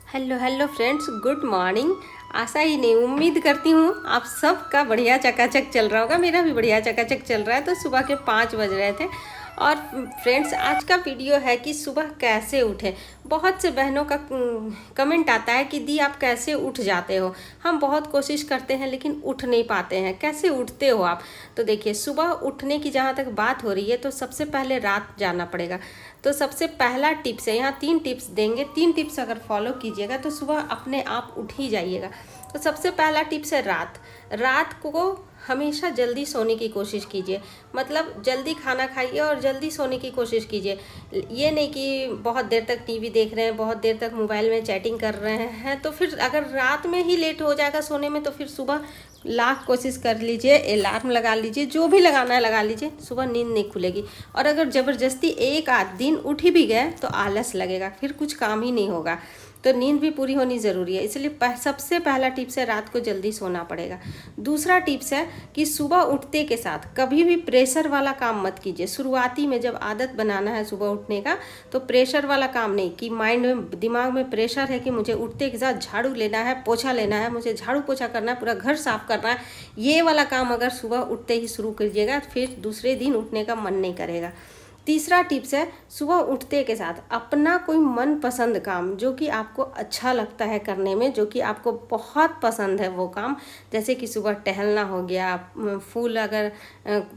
Hello hello friends, good morning. आशा ही नहीं, उम्मीद करती हूँ आप सबका बढ़िया चकाचक चल रहा होगा। मेरा भी बढ़िया चकाचक चल रहा है। तो सुबह के 5 बज रहे थे। और फ्रेंड्स, आज का वीडियो है कि सुबह कैसे उठें। बहुत से बहनों का कमेंट आता है कि दी आप कैसे उठ जाते हो। हम बहुत कोशिश करते हैं लेकिन उठ नहीं पाते हैं। कैसे उठते हो आप? तो देखिए, सुबह उठने की जहाँ तक बात हो रही है तो सबसे पहले रात जाना पड़ेगा। तो सबसे पहला टिप्स है, यहाँ 3 टिप्स देंगे। 3 टिप्स अगर फॉलो कीजिएगा तो सुबह अपने आप उठ ही जाइएगा। तो सबसे पहला टिप्स है रात। रात को हमेशा जल्दी सोने की कोशिश कीजिए। मतलब जल्दी खाना खाइए और जल्दी सोने की कोशिश कीजिए। ये नहीं कि बहुत देर तक टीवी देख रहे हैं, बहुत देर तक मोबाइल में चैटिंग कर रहे हैं। तो फिर अगर रात में ही लेट हो जाएगा सोने में तो फिर सुबह लाख कोशिश कर लीजिए, अलार्म लगा लीजिए, जो भी लगाना है लगा लीजिए, सुबह नींद नहीं खुलेगी। और अगर ज़बरदस्ती एक आध दिन उठ ही भी गए तो आलस लगेगा, फिर कुछ काम ही नहीं होगा। तो नींद भी पूरी होनी ज़रूरी है। इसलिए सबसे पहला टिप्स है रात को जल्दी सोना पड़ेगा। दूसरा टिप्स है कि सुबह उठते के साथ कभी भी प्रेशर वाला काम मत कीजिए। शुरुआती में जब आदत बनाना है सुबह उठने का तो प्रेशर वाला काम नहीं, कि माइंड में दिमाग में प्रेशर है कि मुझे उठते के साथ झाड़ू लेना है, पोछा लेना है, मुझे झाड़ू पोछा करना है, पूरा घर साफ करना है। ये वाला काम अगर सुबह उठते ही शुरू कीजिएगा फिर दूसरे दिन उठने का मन नहीं करेगा। तीसरा टिप्स है सुबह उठते के साथ अपना कोई मनपसंद काम, जो कि आपको अच्छा लगता है करने में, जो कि आपको बहुत पसंद है वो काम। जैसे कि सुबह टहलना हो गया, फूल अगर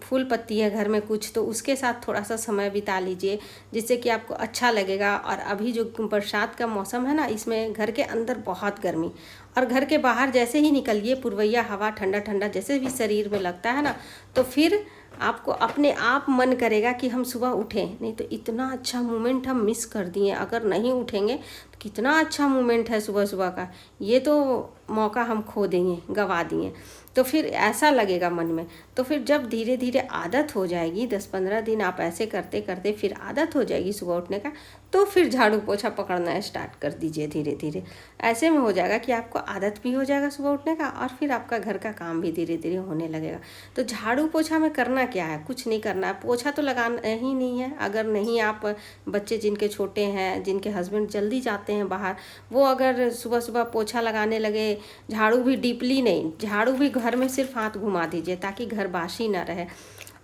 फूल पत्ती है घर में कुछ तो उसके साथ थोड़ा सा समय बिता लीजिए, जिससे कि आपको अच्छा लगेगा। और अभी जो बरसात का मौसम है ना, इसमें घर के अंदर बहुत गर्मी, और घर के बाहर जैसे ही निकलिए पुरवैया हवा ठंडा ठंडा जैसे भी शरीर में लगता है ना, तो फिर आपको अपने आप मन करेगा कि हम सुबह उठें। नहीं तो इतना अच्छा मोमेंट हम मिस कर दिए। अगर नहीं उठेंगे तो कितना अच्छा मोमेंट है सुबह सुबह का, ये तो मौका हम खो देंगे, गवा दिए। तो फिर ऐसा लगेगा मन में। तो फिर जब धीरे धीरे आदत हो जाएगी, 10-15 दिन आप ऐसे करते करते फिर आदत हो जाएगी सुबह उठने का, तो फिर झाड़ू पोछा पकड़ना स्टार्ट कर दीजिए धीरे धीरे। ऐसे में हो जाएगा कि आपको आदत भी हो जाएगा सुबह उठने का, और फिर आपका घर का काम भी धीरे धीरे होने लगेगा। तो झाड़ू पोछा में करना क्या है? कुछ नहीं करना है, पोछा तो लगाना ही नहीं है। अगर नहीं, आप बच्चे जिनके छोटे हैं, जिनके हस्बैंड जल्दी जाते हैं बाहर, वो अगर सुबह सुबह पोछा लगाने लगे, झाड़ू भी डीपली नहीं, झाड़ू भी घर में सिर्फ हाथ घुमा दीजिए ताकि घर बासी ना रहे,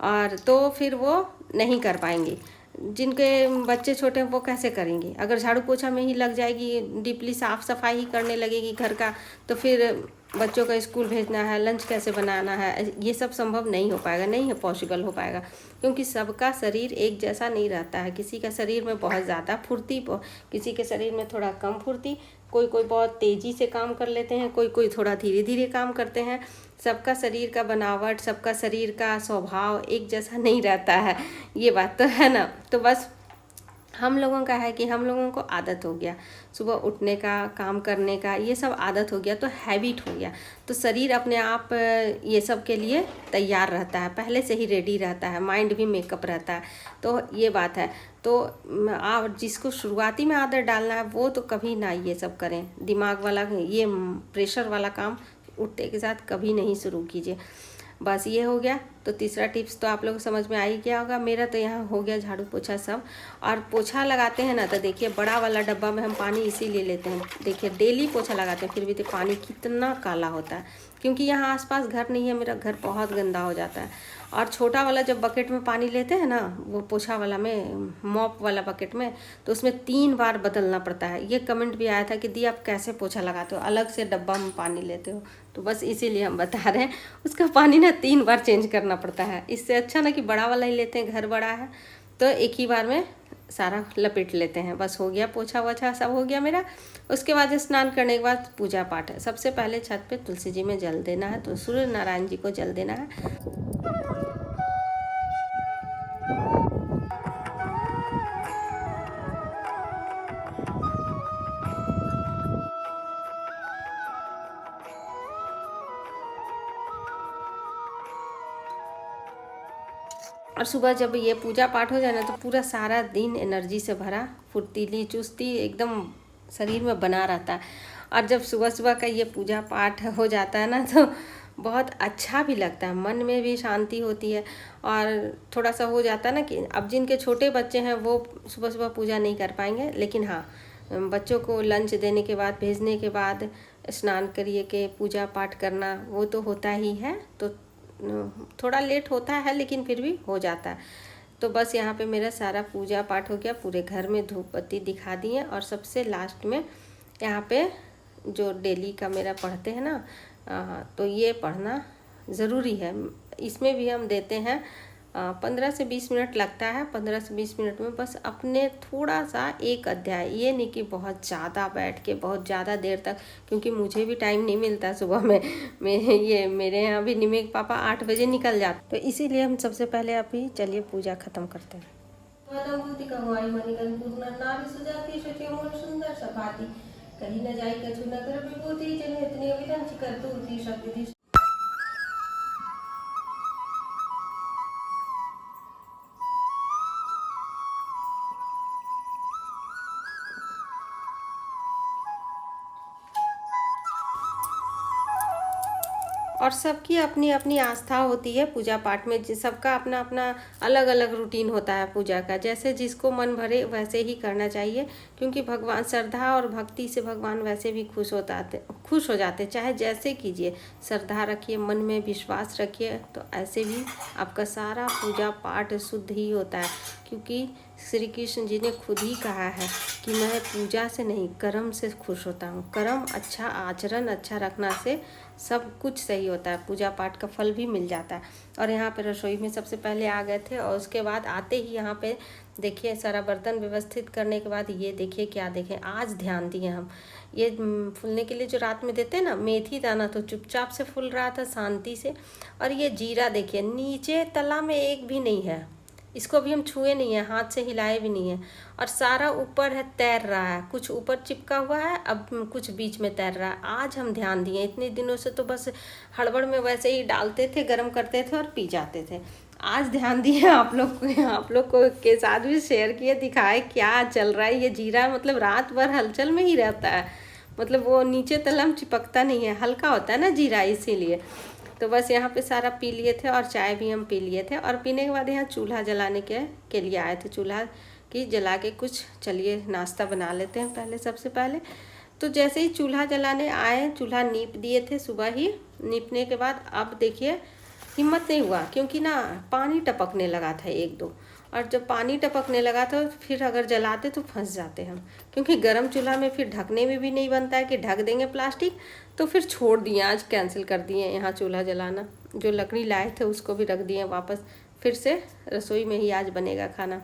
और तो फिर वो नहीं कर पाएंगे। जिनके बच्चे छोटे हैं वो कैसे करेंगे? अगर झाड़ू पोछा में ही लग जाएगी, डीपली साफ़ सफाई ही करने लगेगी घर का, तो फिर बच्चों का स्कूल भेजना है, लंच कैसे बनाना है, ये सब संभव नहीं हो पाएगा, नहीं है पॉसिबल हो पाएगा। क्योंकि सबका शरीर एक जैसा नहीं रहता है। किसी का शरीर में बहुत ज़्यादा फुर्ती, किसी के शरीर में थोड़ा कम फुर्ती, कोई कोई बहुत तेज़ी से काम कर लेते हैं, कोई कोई थोड़ा धीरे धीरे काम करते हैं। सबका शरीर का बनावट, सबका शरीर का स्वभाव एक जैसा नहीं रहता है, ये बात तो है ना। तो बस हम लोगों का है कि हम लोगों को आदत हो गया सुबह उठने का, काम करने का, ये सब आदत हो गया, तो हैबिट हो गया। तो शरीर अपने आप ये सब के लिए तैयार रहता है, पहले से ही रेडी रहता है, माइंड भी मेकअप रहता है। तो ये बात है। तो आप जिसको शुरुआती में आदत डालना है वो तो कभी ना ये सब करें, दिमाग वाला ये प्रेशर वाला काम उठते के साथ कभी नहीं शुरू कीजिए। बस ये हो गया। तो तीसरा टिप्स तो आप लोग समझ में आ ही गया होगा। मेरा तो यहाँ हो गया झाड़ू पोछा सब। और पोछा लगाते हैं ना तो देखिए, बड़ा वाला डब्बा में हम पानी इसीलिए लेते हैं। देखिए डेली पोछा लगाते हैं फिर भी तो पानी कितना काला होता है, क्योंकि यहाँ आसपास घर नहीं है, मेरा घर बहुत गंदा हो जाता है। और छोटा वाला जब बकेट में पानी लेते हैं ना, वो पोछा वाला में, मॉप वाला बकेट में, तो उसमें 3 बार बदलना पड़ता है। ये कमेंट भी आया था कि दी आप कैसे पोछा लगाते हो, अलग से डब्बा में पानी लेते हो। तो बस इसीलिए हम बता रहे हैं, उसका पानी ना 3 बार चेंज करना पड़ता है। इससे अच्छा ना कि बड़ा वाला ही लेते हैं, घर बड़ा है तो एक ही बार में सारा लपेट लेते हैं। बस हो गया, पोछा वोछा सब हो गया मेरा। उसके बाद स्नान करने के बाद पूजा पाठ है। सबसे पहले छत पे तुलसी जी में जल देना है, तो सूर्य नारायण जी को जल देना है। और सुबह जब ये पूजा पाठ हो जाए ना तो पूरा सारा दिन एनर्जी से भरा, फुर्तीली चुस्ती एकदम शरीर में बना रहता है। और जब सुबह सुबह का ये पूजा पाठ हो जाता है ना तो बहुत अच्छा भी लगता है, मन में भी शांति होती है। और थोड़ा सा हो जाता है ना कि अब जिनके छोटे बच्चे हैं वो सुबह सुबह पूजा नहीं कर पाएंगे, लेकिन हाँ बच्चों को लंच देने के बाद, भेजने के बाद स्नान करिए के पूजा पाठ करना वो तो होता ही है। तो थोड़ा लेट होता है लेकिन फिर भी हो जाता है। तो बस यहाँ पे मेरा सारा पूजा पाठ हो गया, पूरे घर में धूप बत्ती दिखा दिए। और सबसे लास्ट में यहाँ पे जो डेली का मेरा पढ़ते हैं ना, तो ये पढ़ना ज़रूरी है। इसमें भी हम देते हैं 15 से 20 मिनट लगता है। 15 से 20 मिनट में बस अपने थोड़ा सा एक अध्याय, ये नहीं कि बहुत ज़्यादा बैठ के बहुत ज़्यादा देर तक, क्योंकि मुझे भी टाइम नहीं मिलता सुबह में। ये मेरे यहाँ भी निमिक पापा 8 बजे निकल जाते, तो इसीलिए हम सबसे पहले अभी चलिए पूजा ख़त्म करते हैं। कहीं न जाई कछु न कर विभूति जन इतनी अविधं करतु शक्ति। और सबकी अपनी अपनी आस्था होती है पूजा पाठ में। सबका अपना अपना अलग अलग रूटीन होता है पूजा का। जैसे जिसको मन भरे वैसे ही करना चाहिए, क्योंकि भगवान श्रद्धा और भक्ति से भगवान वैसे भी खुश हो जाते। चाहे जैसे कीजिए, श्रद्धा रखिए, मन में विश्वास रखिए, तो ऐसे भी आपका सारा पूजा पाठ शुद्ध ही होता है। क्योंकि श्री कृष्ण जी ने खुद ही कहा है कि मैं पूजा से नहीं कर्म से खुश होता हूँ। कर्म अच्छा, आचरण अच्छा रखना से सब कुछ सही होता है, पूजा पाठ का फल भी मिल जाता है। और यहाँ पे रसोई में सबसे पहले आ गए थे, और उसके बाद आते ही यहाँ पे देखिए सारा बर्तन व्यवस्थित करने के बाद ये देखिए क्या देखें, आज ध्यान दिए हम। ये फूलने के लिए जो रात में देते हैं ना, मेथी दाना तो चुपचाप से फूल रहा था शांति से। और ये जीरा देखिए नीचे तला में एक भी नहीं है, इसको भी हम छुए नहीं है, हाथ से हिलाए भी नहीं है। और सारा ऊपर है, तैर रहा है, कुछ ऊपर चिपका हुआ है, अब कुछ बीच में तैर रहा है। आज हम ध्यान दिए, इतने दिनों से तो बस हड़बड़ में वैसे ही डालते थे, गरम करते थे और पी जाते थे। आज ध्यान दिए, आप लोग को के साथ भी शेयर किए, दिखाए क्या चल रहा है। ये जीरा मतलब रात भर हलचल में ही रहता है, मतलब वो नीचे तलम चिपकता नहीं है, हल्का होता है ना जीरा, इसीलिए। तो बस यहाँ पे सारा पी लिए थे और चाय भी हम पी लिए थे। और पीने के बाद यहाँ चूल्हा जलाने के लिए आए थे, चूल्हा की जला के कुछ चलिए नाश्ता बना लेते हैं पहले, सबसे पहले। तो जैसे ही चूल्हा जलाने आए, चूल्हा नीप दिए थे सुबह ही। नीपने के बाद अब देखिए हिम्मत नहीं हुआ, क्योंकि ना पानी टपकने लगा था एक दो। और जब पानी टपकने लगा तो फिर अगर जलाते तो फंस जाते हम, क्योंकि गरम चूल्हा में फिर ढकने में भी नहीं बनता है कि ढक देंगे प्लास्टिक। तो फिर छोड़ दिए, आज कैंसिल कर दिए यहाँ चूल्हा जलाना। जो लकड़ी लाए थे उसको भी रख दिए वापस, फिर से रसोई में ही आज बनेगा खाना।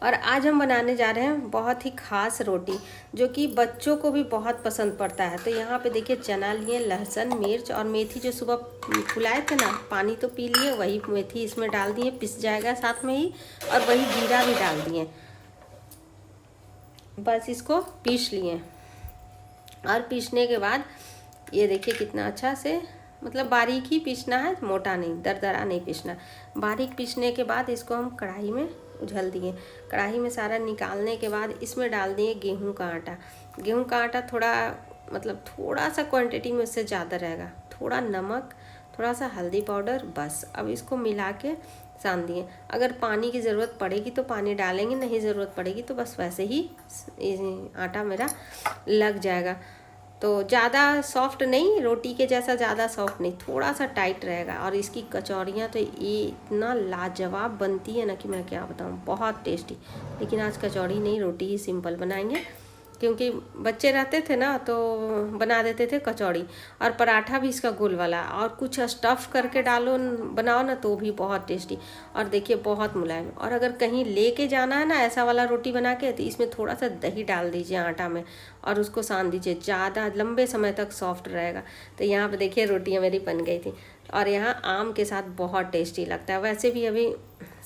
और आज हम बनाने जा रहे हैं बहुत ही ख़ास रोटी, जो कि बच्चों को भी बहुत पसंद पड़ता है। तो यहाँ पे देखिए चना लिए, लहसुन, मिर्च और मेथी जो सुबह फुलाए थे ना, पानी तो पी लिए, वही मेथी इसमें डाल दिए, पिस जाएगा साथ में ही। और वही जीरा भी डाल दिए, बस इसको पीस लिए। और पीसने के बाद ये देखिए कितना अच्छा से, मतलब बारीक ही पीसना है, मोटा नहीं, दरदरा नहीं पीसना। बारीक पीसने के बाद इसको हम कढ़ाई में उझल दिए। कढ़ाई में सारा निकालने के बाद इसमें डाल दिए गेहूं का आटा। गेहूं का आटा थोड़ा, मतलब थोड़ा सा क्वांटिटी में उससे ज़्यादा रहेगा। थोड़ा नमक, थोड़ा सा हल्दी पाउडर, बस। अब इसको मिला के सान दिए। अगर पानी की ज़रूरत पड़ेगी तो पानी डालेंगे, नहीं ज़रूरत पड़ेगी तो बस वैसे ही आटा मेरा लग जाएगा। तो ज़्यादा सॉफ्ट नहीं, रोटी के जैसा ज़्यादा सॉफ्ट नहीं, थोड़ा सा टाइट रहेगा। और इसकी कचौरियाँ तो ये इतना लाजवाब बनती है ना कि मैं क्या बताऊँ, बहुत टेस्टी। लेकिन आज कचौड़ी नहीं, रोटी ही सिंपल बनाएंगे, क्योंकि बच्चे रहते थे ना तो बना देते थे कचौड़ी। और पराठा भी इसका गोल वाला, और कुछ स्टफ़ करके डालो बनाओ ना तो भी बहुत टेस्टी। और देखिए बहुत मुलायम। और अगर कहीं लेके जाना है ना ऐसा वाला रोटी बना के, तो इसमें थोड़ा सा दही डाल दीजिए आटा में और उसको सान दीजिए, ज़्यादा लंबे समय तक सॉफ्ट रहेगा। तो यहाँ पे देखिए रोटियाँ मेरी बन गई थी। और यहाँ आम के साथ बहुत टेस्टी लगता है। वैसे भी अभी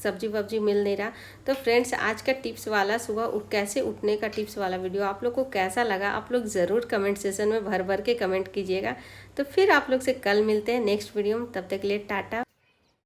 सब्जी वब्जी मिल नहीं रहा। तो फ्रेंड्स, आज का टिप्स वाला सुबह कैसे उठने का टिप्स वाला वीडियो आप लोग को कैसा लगा, आप लोग ज़रूर कमेंट सेशन में भर भर के कमेंट कीजिएगा। तो फिर आप लोग से कल मिलते हैं नेक्स्ट वीडियो में। तब तक के लिए टाटा।